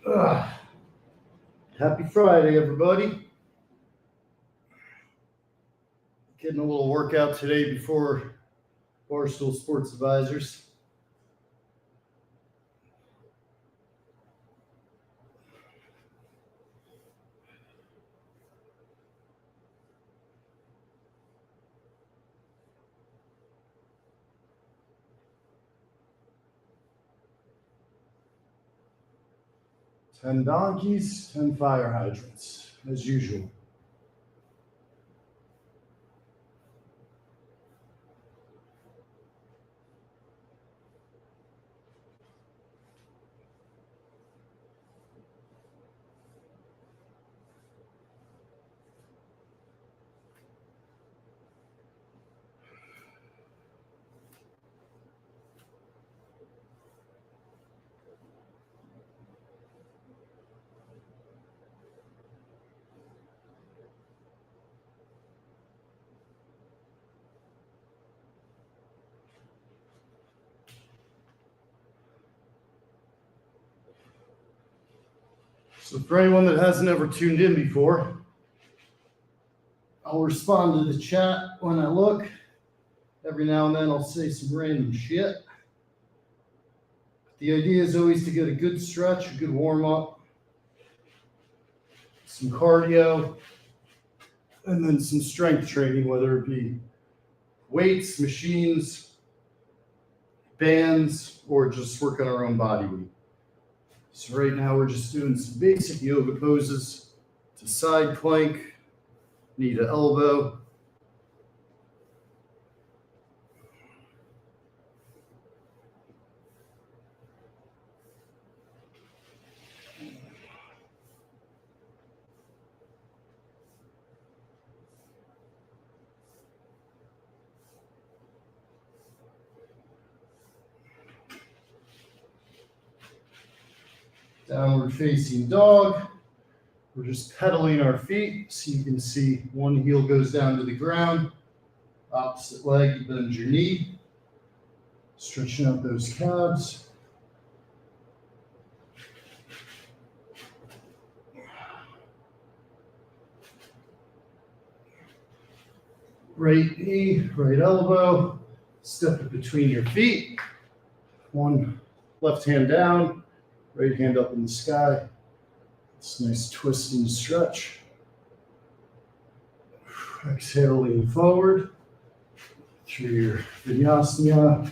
Ugh. Happy Friday, everybody. Getting a little workout today before Barstool Sports Advisors. Ten donkeys, 10 fire hydrants, as usual. So for anyone that hasn't ever tuned in before, I'll respond to the chat when I look. Every now and then I'll say some random shit. The idea is always to get a good stretch, a good warm-up, some cardio, and then some strength training, whether it be weights, machines, bands, or just working our own body weight. So right now we're just doing some basic yoga poses to side plank, knee to elbow. Downward facing dog. We're just pedaling our feet so you can see one heel goes down to the ground. Opposite leg, you bend your knee. Stretching out those calves. Right knee, right elbow. Step it between your feet. One left hand down, right hand up in the sky. It's a nice twist and stretch. Exhale, lean forward through your vinyasana,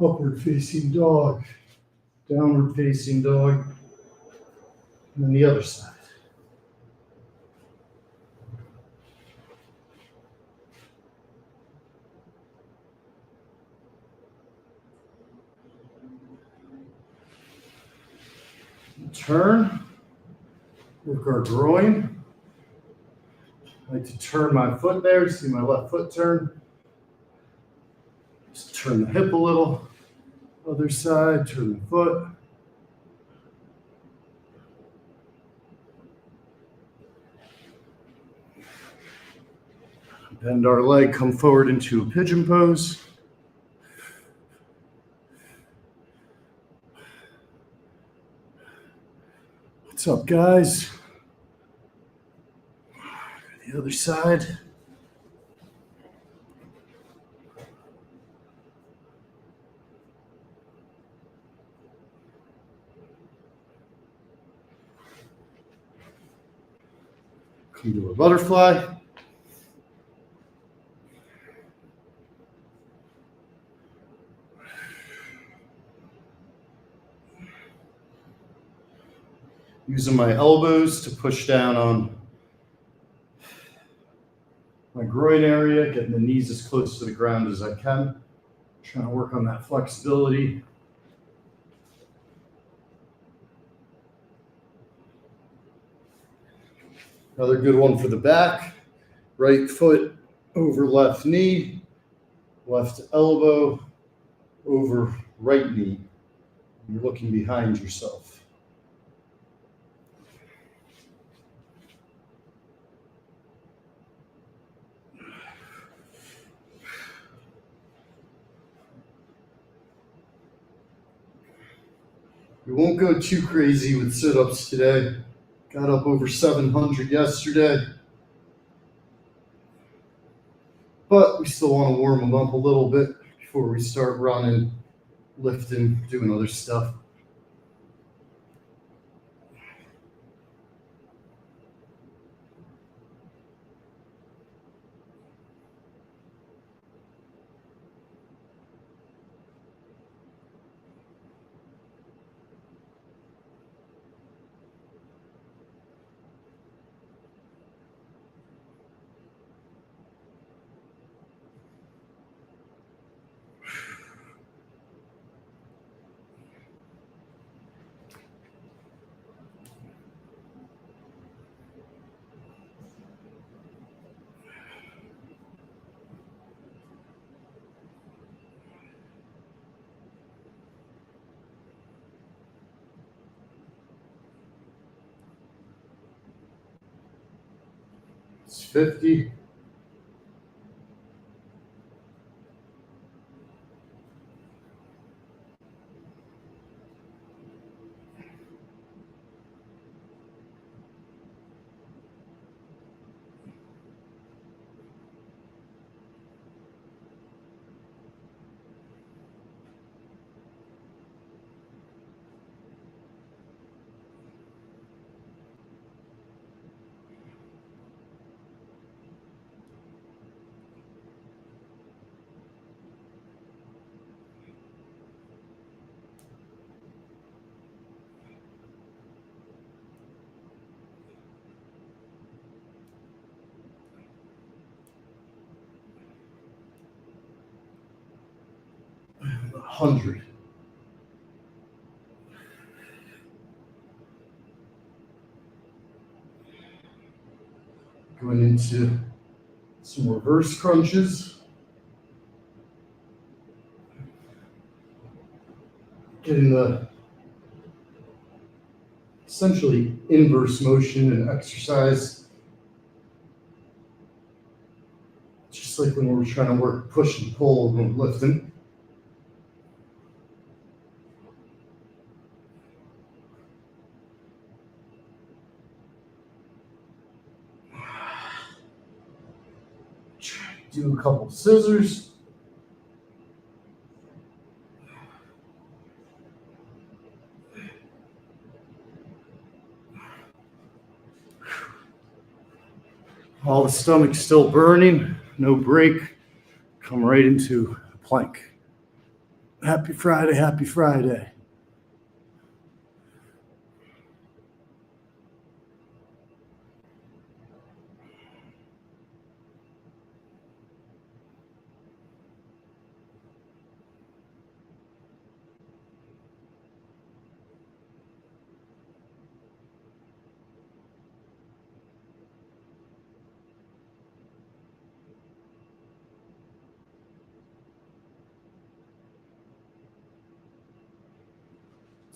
upward facing dog, downward facing dog, and then the other side. Turn, work our groin. I like to turn my foot there, see my left foot turn. Just turn the hip a little. Other side, turn the foot. Bend our leg, come forward into a pigeon pose. What's up, guys? The other side. Come to a butterfly. Using my elbows to push down on my groin area, getting the knees as close to the ground as I can. Trying to work on that flexibility. Another good one for the back. Right foot over left knee, left elbow over right knee. You're looking behind yourself. We won't go too crazy with sit-ups today. Got up over 700 yesterday. But we still want to warm them up a little bit before we start running, lifting, doing other stuff. It's 50. A 100. Going into some reverse crunches. Getting the essentially inverse motion and exercise. Just like when we're trying to work push and pull when we're lifting. Do a couple scissors. While the stomach's still burning, no break, come right into a plank. Happy Friday, happy Friday.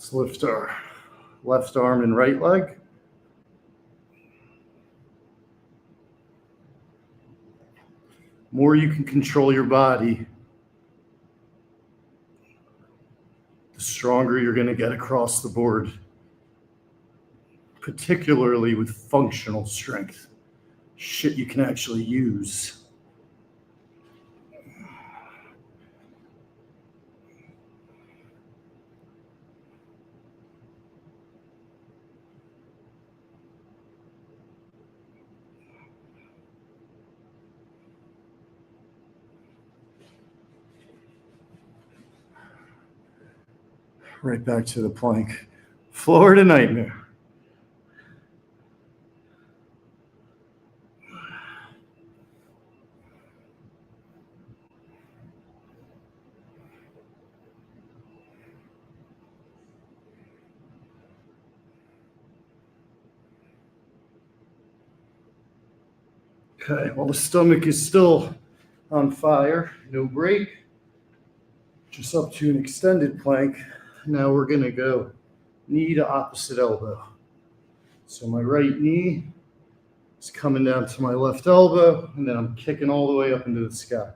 Let's lift our left arm and right leg. More you can control your body, the stronger you're going to get across the board, particularly with functional strength, shit you can actually use. Right back to the plank. Florida nightmare. Okay, well, the stomach is still on fire, no break, just up to an extended plank. Now we're going to go knee to opposite elbow. So my right knee is coming down to my left elbow, and then I'm kicking all the way up into the sky.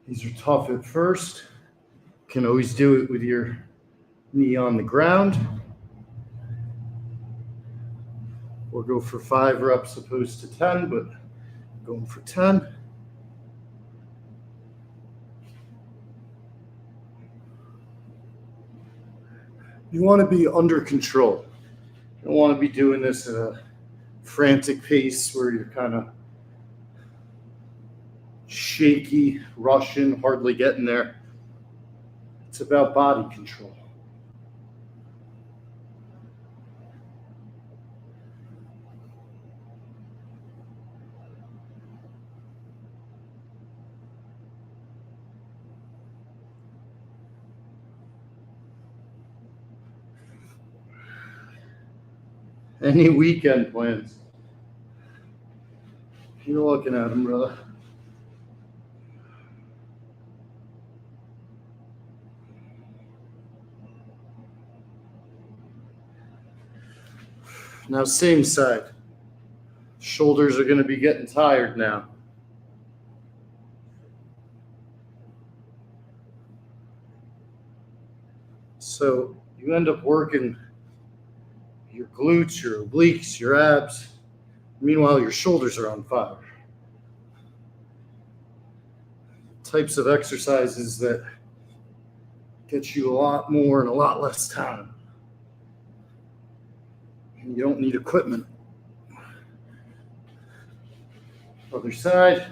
These are tough at first. Can always do it with your knee on the ground. Or go for 5 reps opposed to 10, but going for 10. You want to be under control. You don't want to be doing this at a frantic pace where you're kind of shaky, rushing, hardly getting there. It's about body control. Any weekend plans? You're looking at them, brother. Now, same side. Shoulders are going to be getting tired now. So you end up working your glutes, your obliques, your abs. Meanwhile, your shoulders are on fire. Types of exercises that get you a lot more in a lot less time. And you don't need equipment. Other side.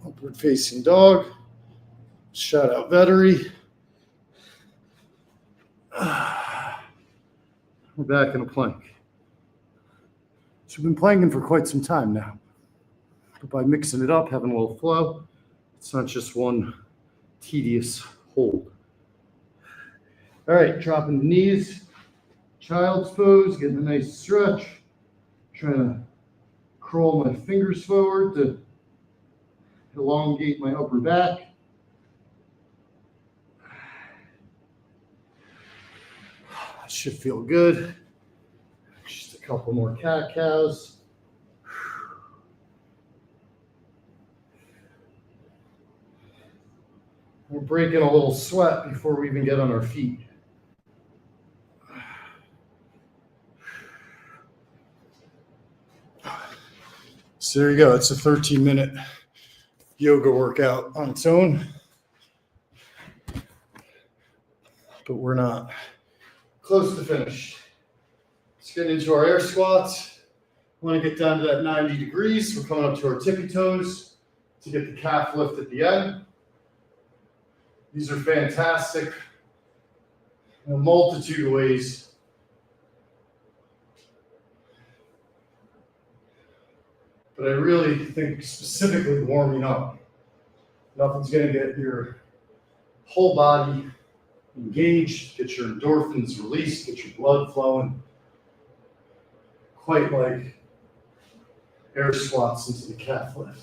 Upward facing dog. Shout out Vettery. We're back in a plank. So we've been planking for quite some time now. But by mixing it up, having a little flow, it's not just one tedious hold. All right, dropping the knees, child's pose, getting a nice stretch. Trying to crawl my fingers forward to elongate my upper back. That should feel good. Just a couple more cat cows. We're breaking a little sweat before we even get on our feet. So there you go. It's a 13-minute yoga workout on its own. But we're not close to finished. Let's get into our air squats. Want to get down to that 90 degrees. We're coming up to our tippy toes to get the calf lift at the end. These are fantastic in a multitude of ways. But I really think specifically warming up. Nothing's going to get your whole body engaged, get your endorphins released, get your blood flowing, quite like air squats into the calf lift.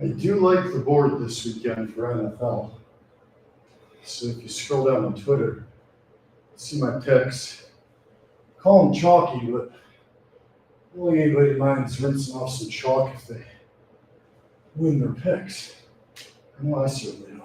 I do like the board this weekend for NFL. So if you scroll down on Twitter, see my picks. Call them chalky, but I don't think anybody minds rinsing off some chalk if they win their picks. I know I certainly don't.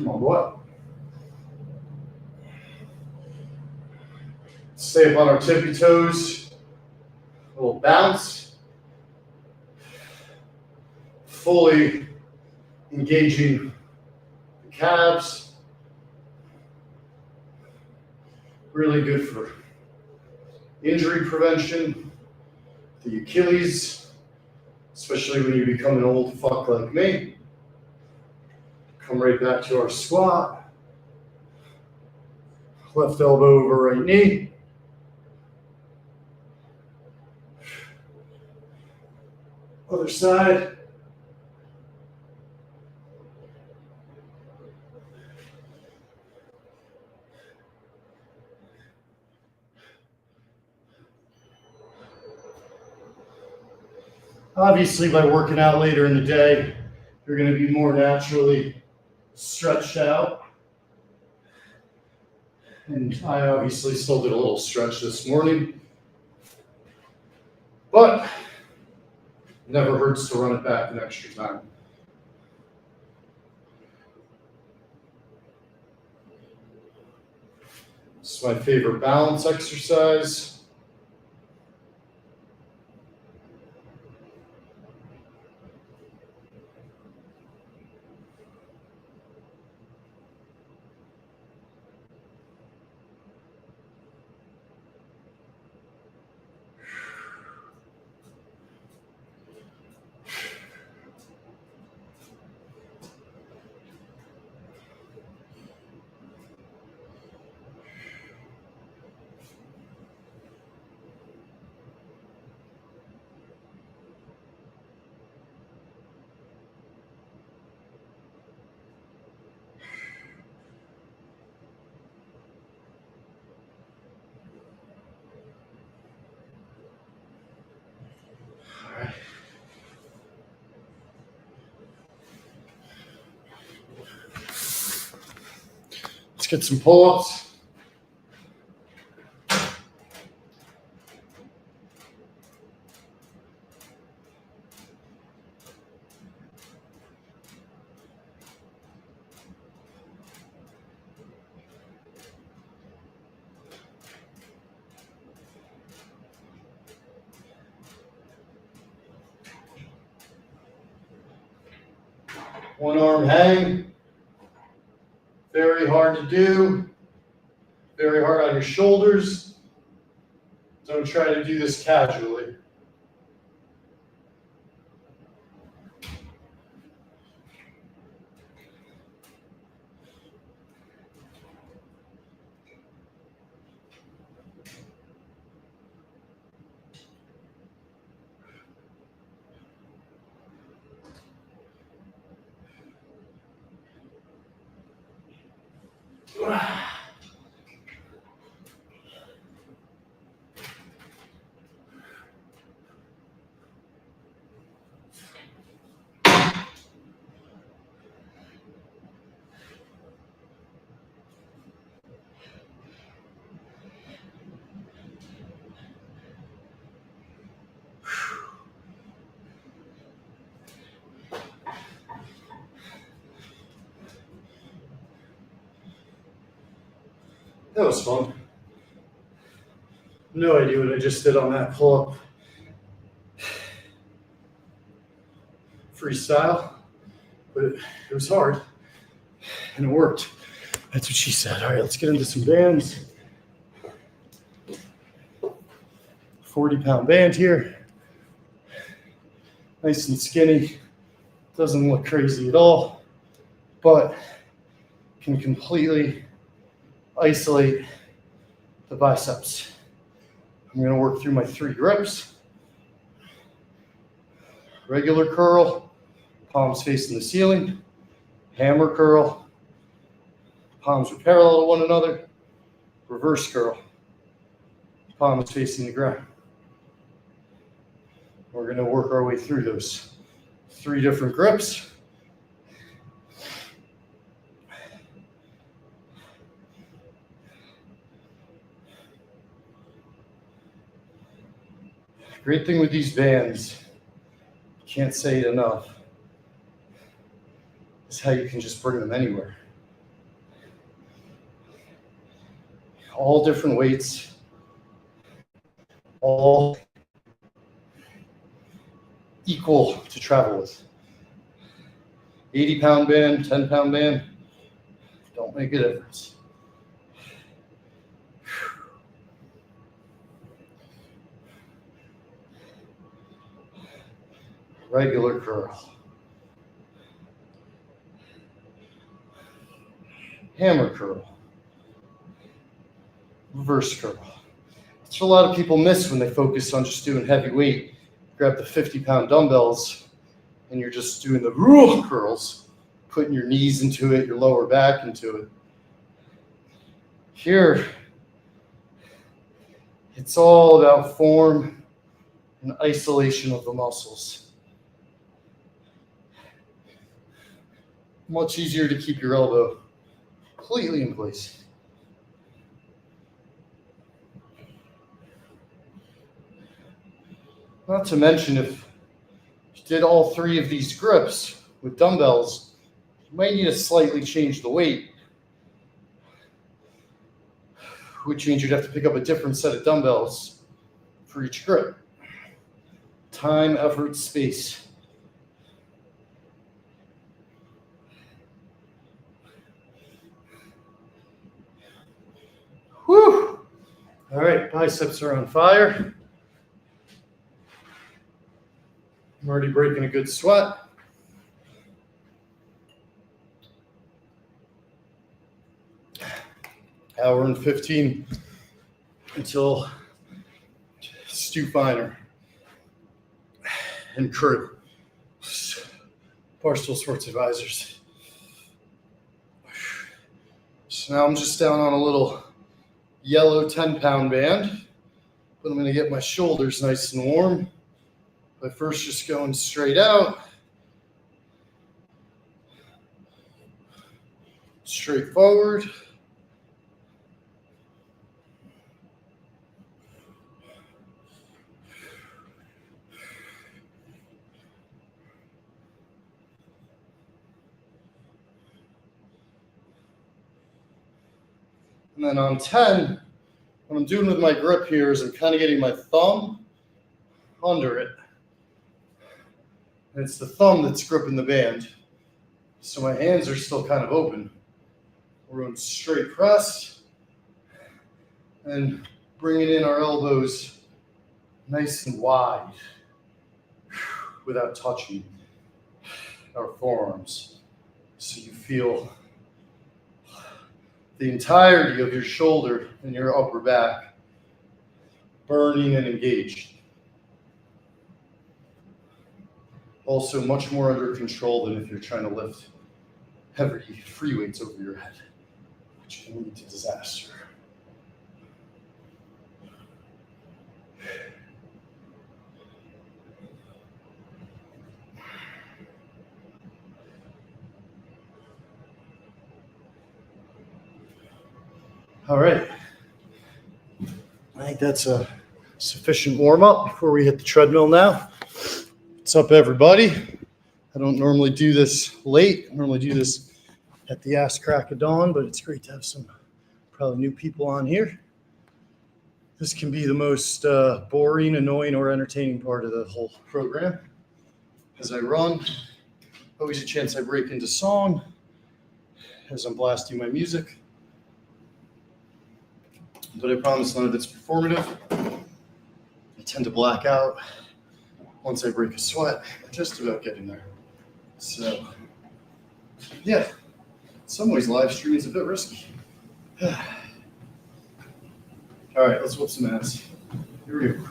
Come on, boy. Stay up on our tippy toes. A little bounce. Fully engaging the calves. Really good for injury prevention. The Achilles, especially when you become an old fuck like me. Come right back to our squat. Left elbow over right knee. Other side. Obviously, by working out later in the day, you're going to be more naturally stretched out. And I obviously still did a little stretch this morning, but never hurts to run it back an extra time. This is my favorite balance exercise. Let's get some pull-ups. One arm hang. Very hard to do. Very hard on your shoulders. Don't try to do this casually. That was fun. No idea what I just did on that pull-up. Freestyle, but it was hard and it worked. That's what she said. All right, let's get into some bands. 40-pound band here. Nice and skinny. Doesn't look crazy at all, but can completely isolate the biceps. I'm going to work through my 3 grips. Regular curl, palms facing the ceiling. Hammer curl, palms are parallel to one another. Reverse curl, palms facing the ground. We're going to work our way through those 3 different grips. Great thing with these bands, can't say it enough, is how you can just bring them anywhere. all different weights, all equal to travel with. 80-pound band, 10-pound band, don't make a difference. Regular curl. Hammer curl. Reverse curl. That's what a lot of people miss when they focus on just doing heavy weight. Grab the 50-pound dumbbells and you're just doing the rule curls, putting your knees into it, your lower back into it. Here, it's all about form and isolation of the muscles. Much easier to keep your elbow completely in place. Not to mention, if you did all three of these grips with dumbbells, you might need to slightly change the weight, which means you'd have to pick up a different set of dumbbells for each grip. Time, effort, space. Whew! All right, biceps are on fire. I'm already breaking a good sweat. Hour and 15 until Stu Feiner and crew, Barstool Sports Advisors. So now I'm just down on a little yellow 10-pound band, but I'm going to get my shoulders nice and warm by first just going straight out, straight forward, and then on 10, what I'm doing with my grip here is I'm kind of getting my thumb under it. And it's the thumb that's gripping the band. So my hands are still kind of open. We're going straight press and bringing in our elbows nice and wide without touching our forearms. So you feel the entirety of your shoulder and your upper back burning and engaged. Also much more under control than if you're trying to lift heavy free weights over your head, which can lead to disaster. All right. I think that's a sufficient warm-up before we hit the treadmill now. What's up, everybody? I don't normally do this late. I normally do this at the ass crack of dawn, but it's great to have some probably new people on here. This can be the most boring, annoying, or entertaining part of the whole program. As I run, always a chance I break into song as I'm blasting my music. But I promise none of it's performative. I tend to black out once I break a sweat. Just about getting there. So, yeah, in some ways live streaming is a bit risky. All right, let's whoop some ass. Here we go.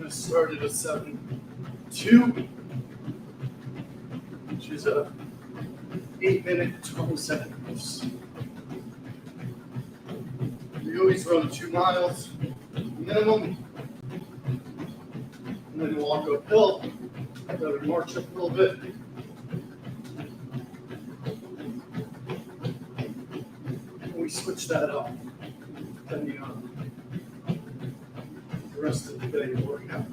Started at 7-2. is a 8-minute, 20-second pace. We always run 2 miles minimum, and then walk uphill. Then we march up a little bit. And we switch that up depending on the rest of the day workout.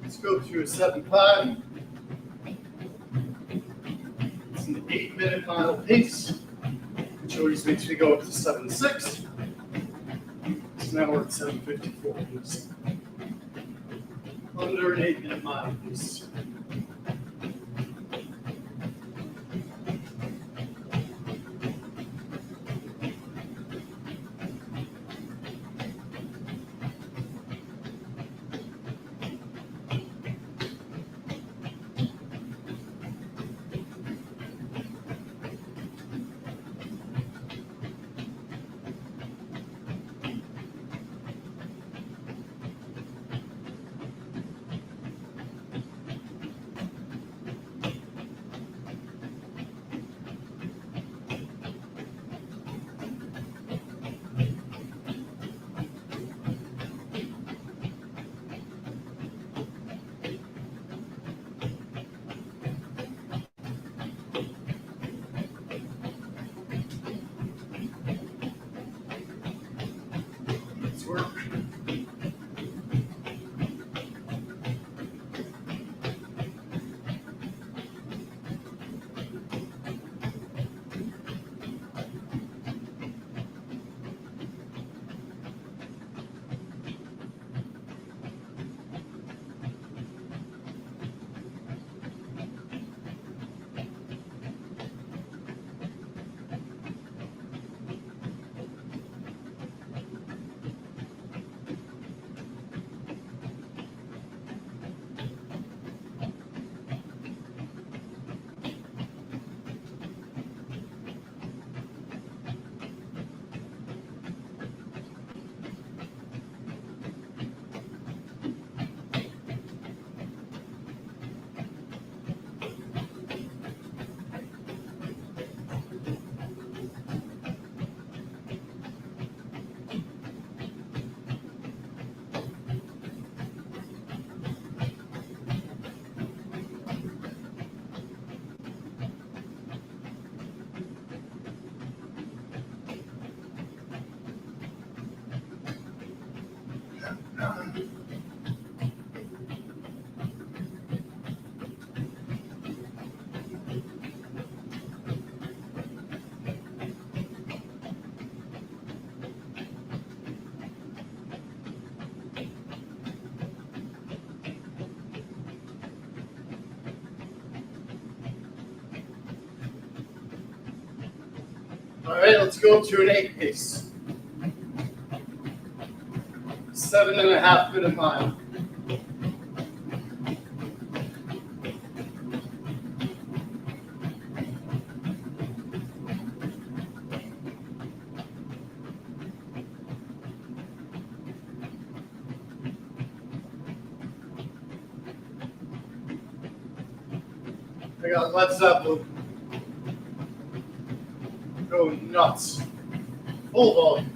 Let's go through a 7.5. It's an 8-minute mile pace, which always makes me go up to 7.6. So now we're at 7.54. It's under an 8-minute mile pace. Let's work. All right, let's go to an 8 pace. 7.5-minute mile. I got Led Zeppelin. Go nuts. Full volume.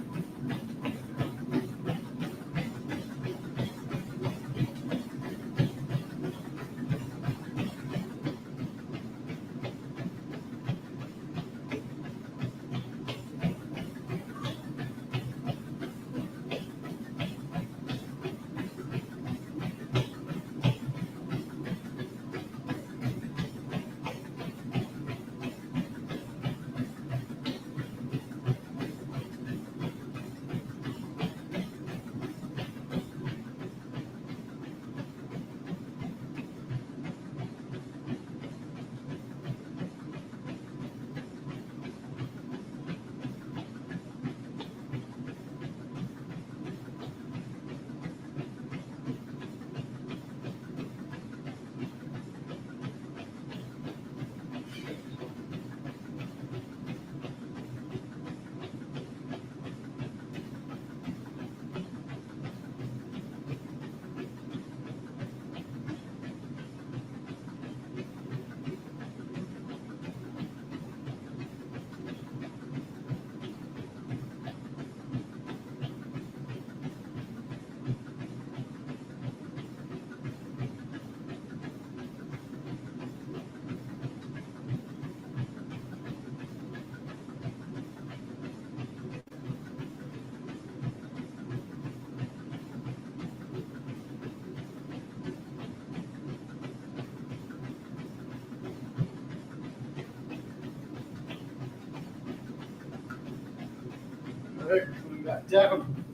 right, we're coming back down.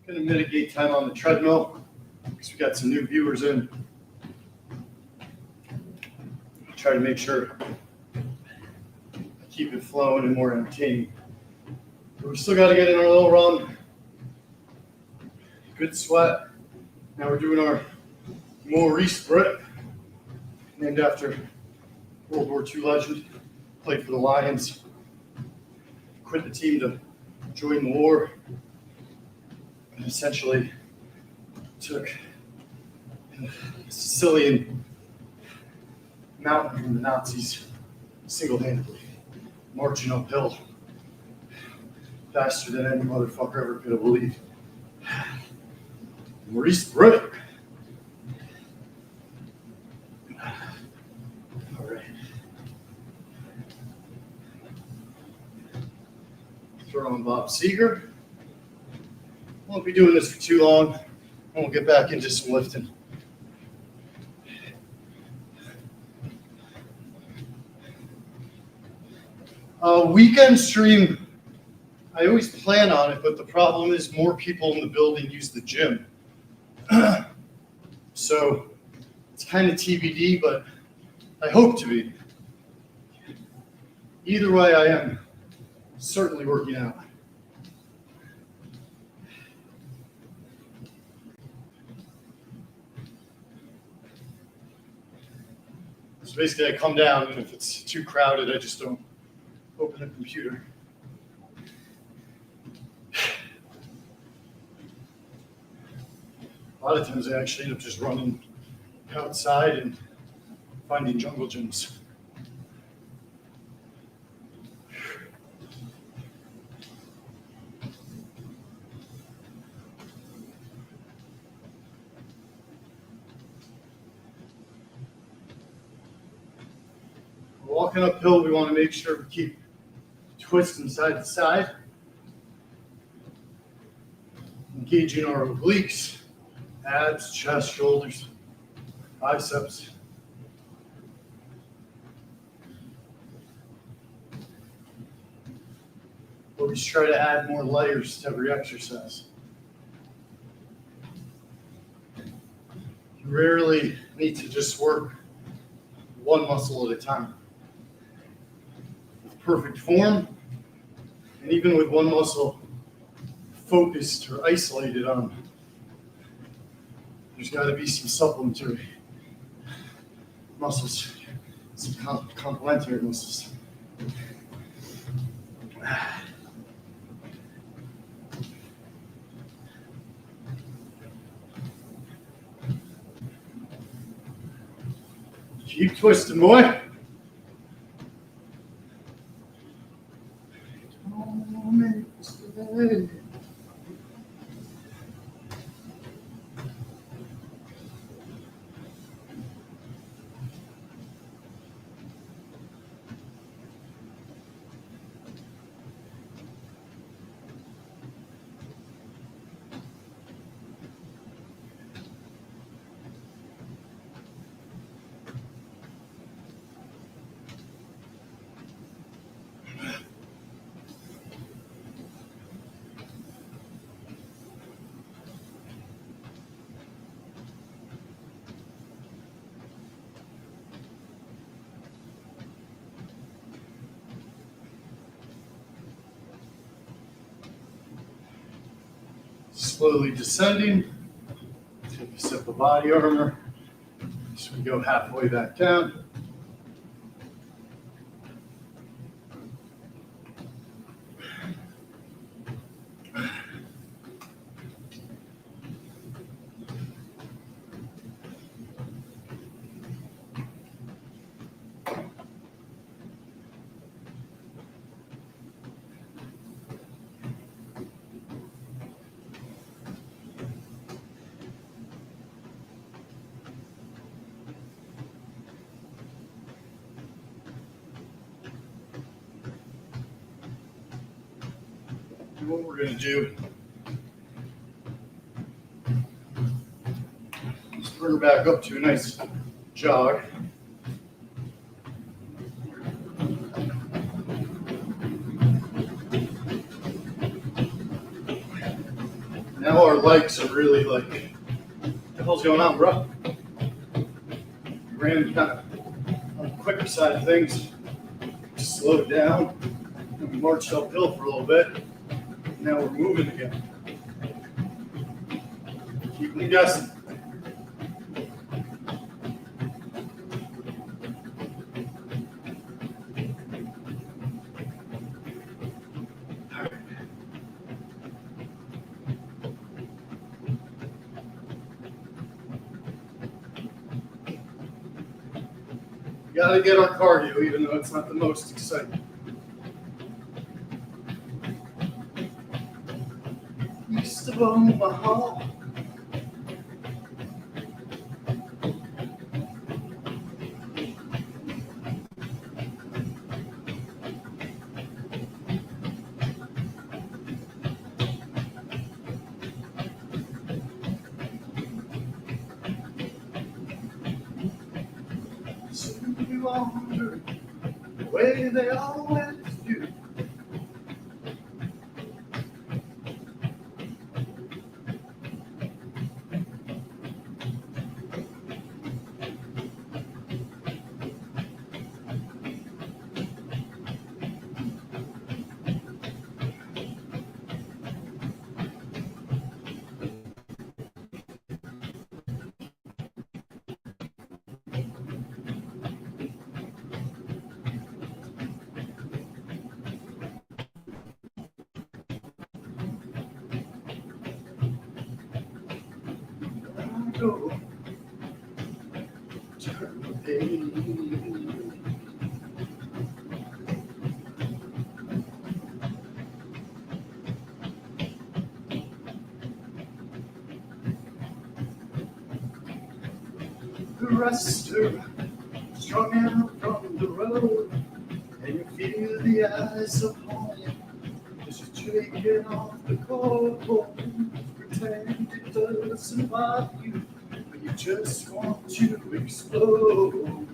Going to mitigate time on the treadmill because we got some new viewers in. Try to make sure I keep it flowing and more entertaining. But we still got to get in our little run. Good sweat. Now we're doing our Maurice Brett, named after World War II legend. Played for the Lions. Quit the team to join the war. And essentially took the Sicilian mountain from the Nazis single-handedly, marching uphill faster than any motherfucker ever could have believed. Maurice Brett. All right. Throw on Bob Seger. Won't be doing this for too long, and we'll get back into some lifting. Weekend stream, I always plan on it, but the problem is more people in the building use the gym. So it's kind of TBD, but I hope to be. Either way, I am certainly working out. So basically, I come down, and if it's too crowded, I just don't open the computer. A lot of times I actually end up just running outside and finding jungle gyms. Walking uphill, we want to make sure we keep twisting side to side, engaging our obliques, abs, chest, shoulders, biceps. Always try to add more layers to every exercise. You rarely need to just work one muscle at a time. With perfect form, and even with one muscle focused or isolated on, there's got to be some supplementary muscles, some complementary muscles. Keep twisting, boy. Don't make a mistake. Slowly descending, take a sip of body armor. So we go halfway back down. what we're going to do is bring her back up to a nice jog. Now our legs are really like, what the hell's going on, bro? Ran kind of on the quicker side of things, just slowed down, and we marched uphill for a little bit. Now we're moving again. Keep me guessing. Gotta get our cardio, even though it's not the most exciting. East of Omaha. So you wander the way they always do. Go. Turn the page. The rest are strung out from the road, and you feel the eyes upon you as you're taking off the coat. Pretend it doesn't bother you, but you just want to explode.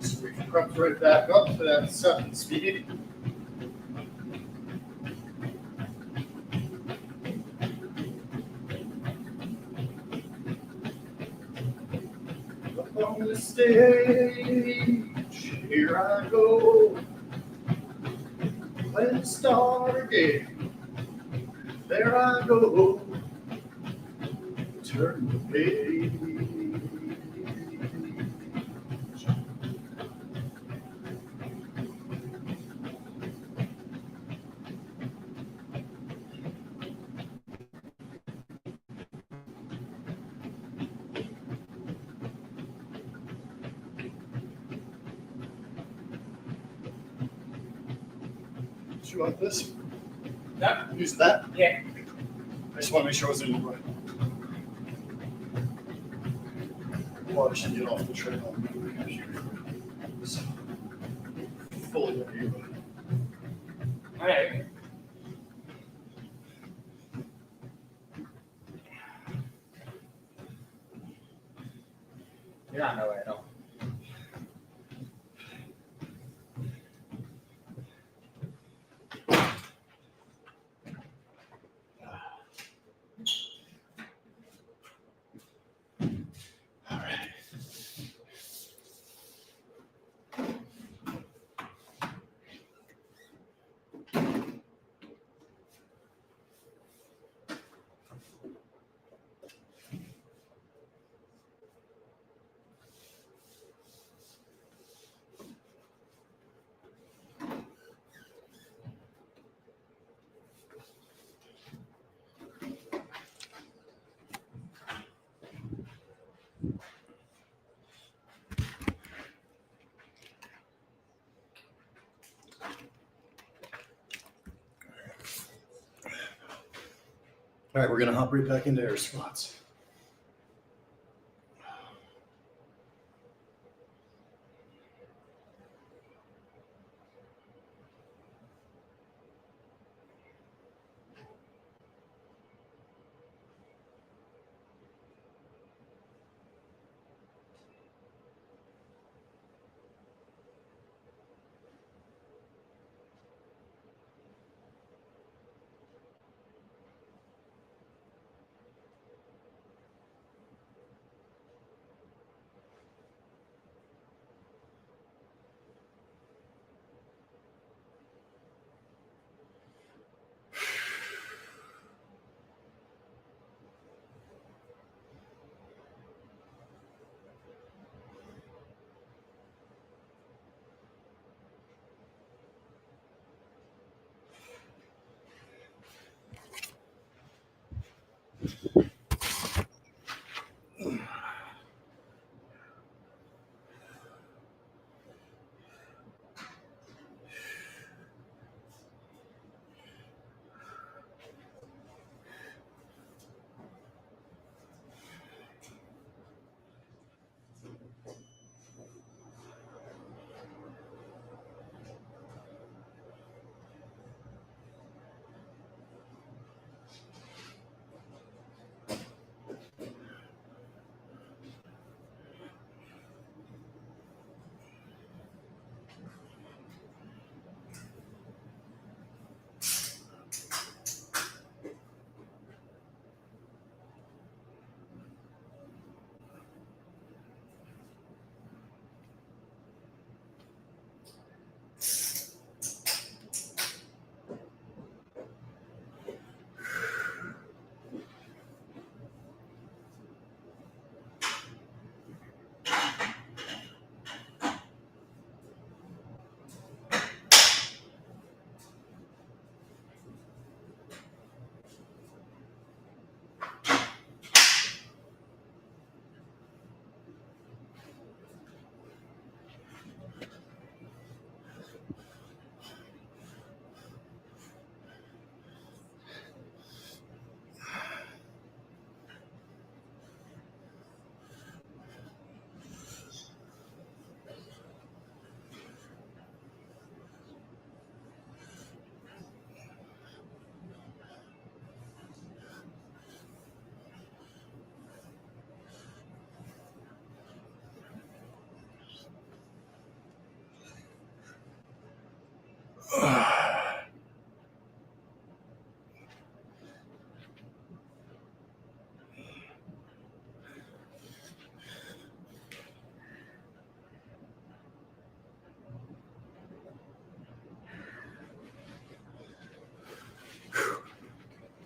So we crept right back up to that 7 speed. Up on the stage, here I go. Let's start again. There I go. Turn the page. Do you want this? No. Use that? Yeah. I just want to make sure I was in the right. Well, I should get off the trail. So, fully at you. All right. You're not nowhere at all. All right. All right, we're gonna hop right back into air squats.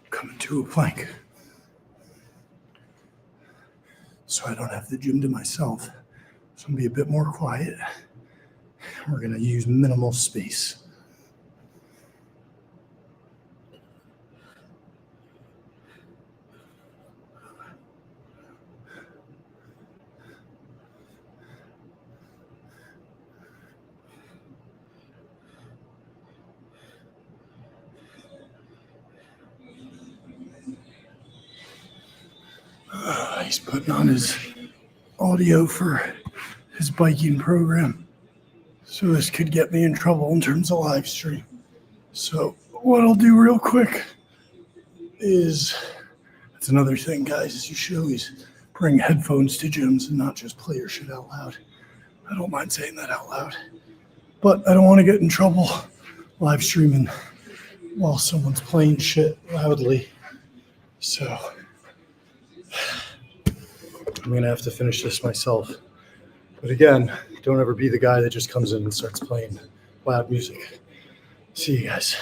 Coming to a plank. So I don't have the gym to myself. So I'm gonna be a bit more quiet. We're gonna use minimal space. He's putting on his audio for his biking program. So this could get me in trouble in terms of live stream. So what I'll do real quick is, that's another thing, guys, is you should always bring headphones to gyms and not just play your shit out loud. I don't mind saying that out loud. But I don't want to get in trouble live streaming while someone's playing shit loudly. So I'm going to have to finish this myself. But again, don't ever be the guy that just comes in and starts playing loud music. See you guys.